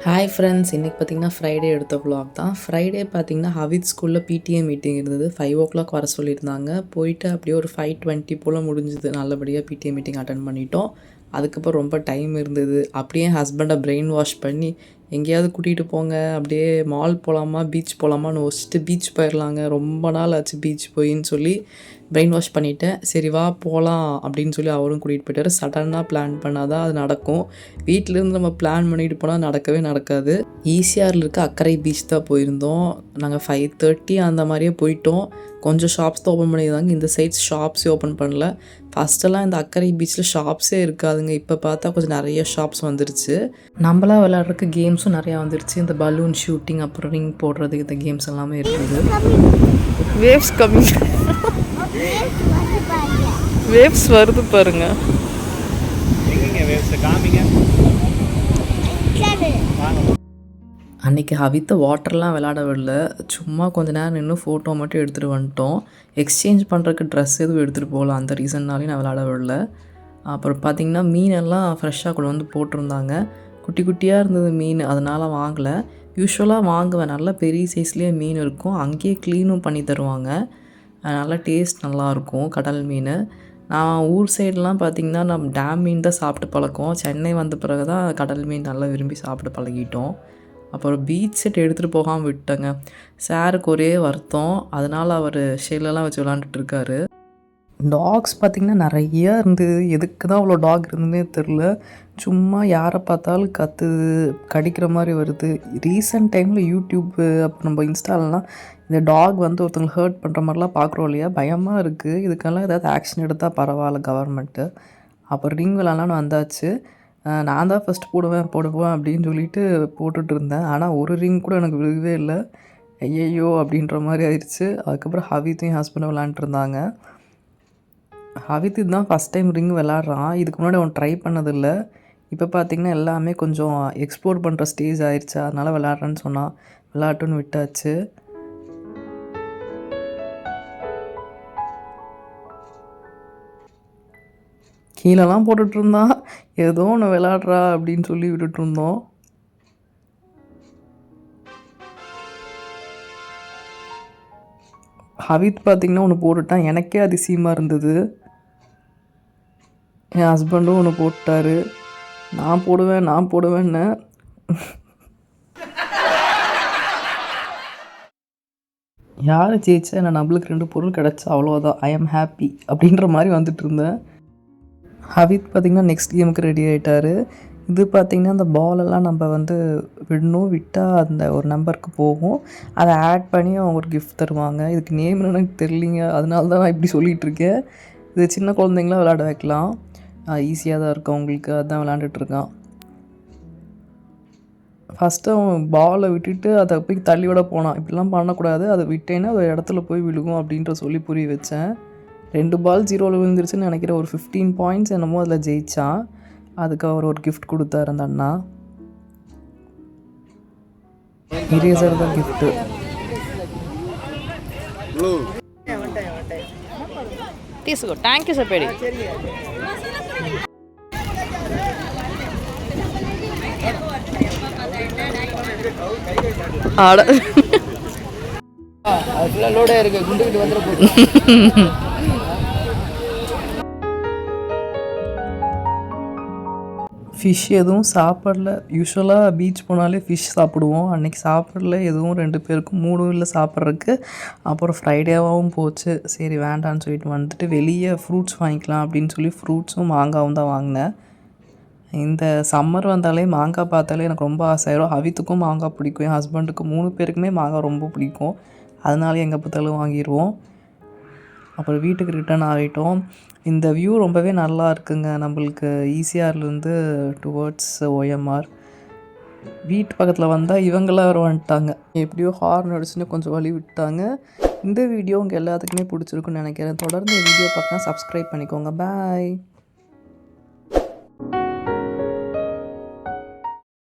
Hi friends, இன்றைக்கி பார்த்திங்கன்னா Friday எடுத்த vlog தான். ஃப்ரைடே பார்த்திங்கன்னா ஹவித் ஸ்கூலில் பிடிஏ மீட்டிங் இருந்தது. 5 o'clock வர சொல்லியிருந்தாங்க. போயிட்டு அப்படியே ஒரு 5:20 போல் முடிஞ்சுது. நல்லபடியாக பிடிஏ மீட்டிங் அட்டன் பண்ணிட்டோம். அதுக்கப்புறம் ரொம்ப டைம் இருந்தது. அப்படியே ஹஸ்பண்டை பிரெயின் வாஷ் பண்ணி எங்கேயாவது கூட்டிகிட்டு போங்க, அப்படியே மால் போகலாமா பீச் போகலாமான்னு யோசிச்சுட்டு பீச் போயிடலாங்க, ரொம்ப நாள் ஆச்சு பீச் போயின்னு சொல்லி பிரெயின் வாஷ் பண்ணிவிட்டேன். சரி வா போகலாம் அப்படின்னு சொல்லி அவரும் கூட்டிகிட்டு போயிட்டார். சடனாக பிளான் பண்ணால் தான் அது நடக்கும். வீட்டிலேருந்து நம்ம பிளான் பண்ணிட்டு போனால் நடக்கவே நடக்காது. ஈசிஆரில் இருக்க அக்கரை பீச் தான் போயிருந்தோம். நாங்கள் 5:30 அந்த மாதிரியே போயிட்டோம். கொஞ்சம் ஷாப்ஸ் தான் ஓப்பன் பண்ணியிருந்தாங்க. இந்த சைட்ஸ் ஷாப்ஸே ஓப்பன் பண்ணல. ஃபஸ்ட்டெல்லாம் இந்த அக்கரை பீச்சில் ஷாப்ஸே இருக்காதுங்க. இப்போ பார்த்தா கொஞ்சம் நிறைய ஷாப்ஸ் வந்துருச்சு. நம்மளாம் விளையாடுறதுக்கு கேம்ஸும் நிறையா வந்துருச்சு. இந்த பலூன் ஷூட்டிங், அப்புறம் ரிங் போடுறது, இந்த கேம்ஸ் எல்லாமே இருக்குது. வேவ்ஸ் கம்மி, வேவ்ஸ் வருது பாருங்க. அன்றைக்கி ஹவித்த வாட்டர்லாம் விளையாட விடல. சும்மா கொஞ்ச நேரம் நின்று ஃபோட்டோ மட்டும் எடுத்துகிட்டு வந்துட்டோம். எக்ஸ்சேஞ்ச் பண்ணுறதுக்கு ட்ரெஸ் எதுவும் எடுத்துகிட்டு போகல, அந்த ரீசன்னாலையும் நான் விளையாட விடல. அப்புறம் பார்த்திங்கன்னா மீனெல்லாம் ஃப்ரெஷ்ஷாக கொண்டு வந்து போட்டிருந்தாங்க. குட்டி குட்டியாக இருந்தது மீன், அதனால் வாங்கலை. யூஸ்வலாக வாங்குவேன், நல்லா பெரிய சைஸ்லேயே மீன் இருக்கும். அங்கேயே க்ளீனும் பண்ணி தருவாங்க. நல்லா டேஸ்ட் நல்லாயிருக்கும் கடல் மீன். நான் ஊர் சைடெலாம் பார்த்திங்கன்னா நம்ம டேம் மீன் தான் சாப்பிட்டு பழக்கம். சென்னை வந்த பிறகு தான் கடல் மீன் நல்லா விரும்பி சாப்பிட்டு பழகிட்டோம். அப்புறம் பீச் செட் எடுத்துகிட்டு போகாமல் விட்டேங்க. சாருக்கு ஒரே வருத்தம், அதனால் அவர் ஷெல்லெல்லாம் வச்சு விளாண்டுட்டுருக்காரு. டாக்ஸ் பார்த்திங்கன்னா நிறையா இருந்தது. எதுக்கு தான் அவ்வளோ டாக் இருந்ததுன்னே தெரில. சும்மா யாரை பார்த்தாலும் கத்துது, கடிக்கிற மாதிரி வருது. ரீசெண்ட் டைமில் யூடியூப்பு அப்புறம் நம்ம இன்ஸ்டாலலாம் இந்த டாக் வந்து ஒருத்தவங்களை ஹர்ட் பண்ணுற மாதிரிலாம் பார்க்குறோம் இல்லையா, பயமாக இருக்குது. இதுக்கெல்லாம் ஏதாவது ஆக்ஷன் எடுத்தால் பரவாயில்ல கவர்மெண்ட்டு. அப்புறம் ரிங் விளாட்லான்னு வந்தாச்சு. நான் தான் ஃபஸ்ட்டு போடுவேன் அப்படின்னு சொல்லிட்டு போட்டுட்டு இருந்தேன். ஆனால் ஒரு ரிங் கூட எனக்கு விழுகவே இல்லை. ஐயையோ அப்படின்ற மாதிரி ஆயிடுச்சு. அதுக்கப்புறம் ஹவித்தையும் ஹஸ்பண்டும் விளாண்டுருந்தாங்க. ஹவித் இதுதான் ஃபஸ்ட் டைம் ரிங் விளாட்றான். இதுக்கு முன்னாடி அவன் ட்ரை பண்ணதில்லை. இப்போ பார்த்திங்கன்னா எல்லாமே கொஞ்சம் எக்ஸ்ப்ளோர் பண்ணுற ஸ்டேஜ் ஆயிடுச்சு. அதனால் விளாட்றேன்னு சொன்னான். விளாட்டுன்னு விட்டாச்சு. கீழெல்லாம் போட்டுட்ருந்தான். ஏதோ ஒன்று விளாட்றா அப்படின்னு சொல்லி விட்டுட்ருந்தோம். ஹவித் பார்த்திங்கன்னா ஒன்று போட்டுட்டான். எனக்கே அதிசயமாக இருந்தது. என் ஹஸ்பண்டும் ஒன்று போட்டார். நான் போடுவேன்னு. யார் ஜெயிச்சா என்ன, நம்மளுக்கு 2 பொருள் கிடச்சா அவ்வளோதான், ஐ எம் ஹாப்பி அப்படின்ற மாதிரி வந்துட்டு இருந்தேன். ஹவித் பார்த்திங்கன்னா நெக்ஸ்ட் கேமுக்கு ரெடி ஆகிட்டார். இது பார்த்திங்கன்னா அந்த பாலெல்லாம் நம்ம வந்து விட்டால் அந்த ஒரு நம்பருக்கு போகும். அதை ஆட் பண்ணி அவங்க ஒரு கிஃப்ட் தருவாங்க. இதுக்கு நேம் எனக்கு தெரியலிங்க, அதனால தான் நான் இப்படி சொல்லிகிட்டு இருக்கேன். இது சின்ன குழந்தைங்களாம் விளையாட வைக்கலாம், ஈஸியாக தான் இருக்கும் அவங்களுக்கு. அதுதான் விளாண்டுட்ருக்கான். ஃபஸ்ட்டு அவன் பாலை விட்டுட்டு அதை போய் தள்ளி விட போனான். இப்படிலாம் பண்ணக்கூடாது, அதை விட்டேன்னா அது இடத்துல போய் விழுகும் அப்படின்ற சொல்லி புரிய வச்சேன். 2 பால் 0ல் விழுந்துருச்சுன்னு நினைக்கிறேன். ஒரு 15 பாயிண்ட்ஸ் என்னமோ அதில் ஜெயித்தான். அதுக்கு அவர் ஒரு கிஃப்ட் கொடுத்தாரு அந்த அண்ணா. இரேசர் தான் கிஃப்ட்டு. తీసుకో, థ్యాంక్ యూ చెప్పేడి. ஆட அதுக்குள்ள லோடே இருக்கு, குண்டுகிட்டு வந்துட போகுது. ஃபிஷ் எதுவும் சாப்பிடல. யூஸ்வலாக பீச் போனாலே ஃபிஷ் சாப்பிடுவோம். அன்றைக்கி சாப்பிடல எதுவும், 2 பேருக்கும் மூடும் இல்லை சாப்பிட்றதுக்கு. அப்புறம் ஃப்ரைடேவாகவும் போச்சு. சரி வேண்டான்னு சொல்லிட்டு வந்துட்டு வெளியே ஃப்ரூட்ஸ் வாங்கிக்கலாம் அப்படின்னு சொல்லி ஃப்ரூட்ஸும் மாங்காவும் தான் வாங்கினேன். இந்த சம்மர் வந்தாலே மாங்காய் பார்த்தாலே எனக்கு ரொம்ப ஆசையாயிடும். ஹவித்துக்கும் மாங்காய் பிடிக்கும், என் ஹஸ்பண்டுக்கு 3 பேருக்குமே மாங்காய் ரொம்ப பிடிக்கும். அதனால எங்கே பார்த்தாலும் வாங்கிடுவோம். அப்புறம் வீட்டுக்கு ரிட்டர்ன் ஆகிட்டோம். இந்த வியூ ரொம்பவே நல்லா இருக்குங்க. நம்மளுக்கு ஈசிஆர்லேருந்து டுவர்ட்ஸ் ஓஎம்ஆர் வீட்டு பக்கத்தில் வந்தால் இவங்களாம் வந்துட்டாங்க. எப்படியோ ஹார்ன் அடிச்சுன்னு கொஞ்சம் வழி விட்டாங்க. இந்த வீடியோ உங்கள் எல்லாத்துக்குமே பிடிச்சிருக்குன்னு நினைக்கிறேன். தொடர்ந்து வீடியோ பார்க்கலாம், சப்ஸ்கிரைப் பண்ணிக்கோங்க. பாய்.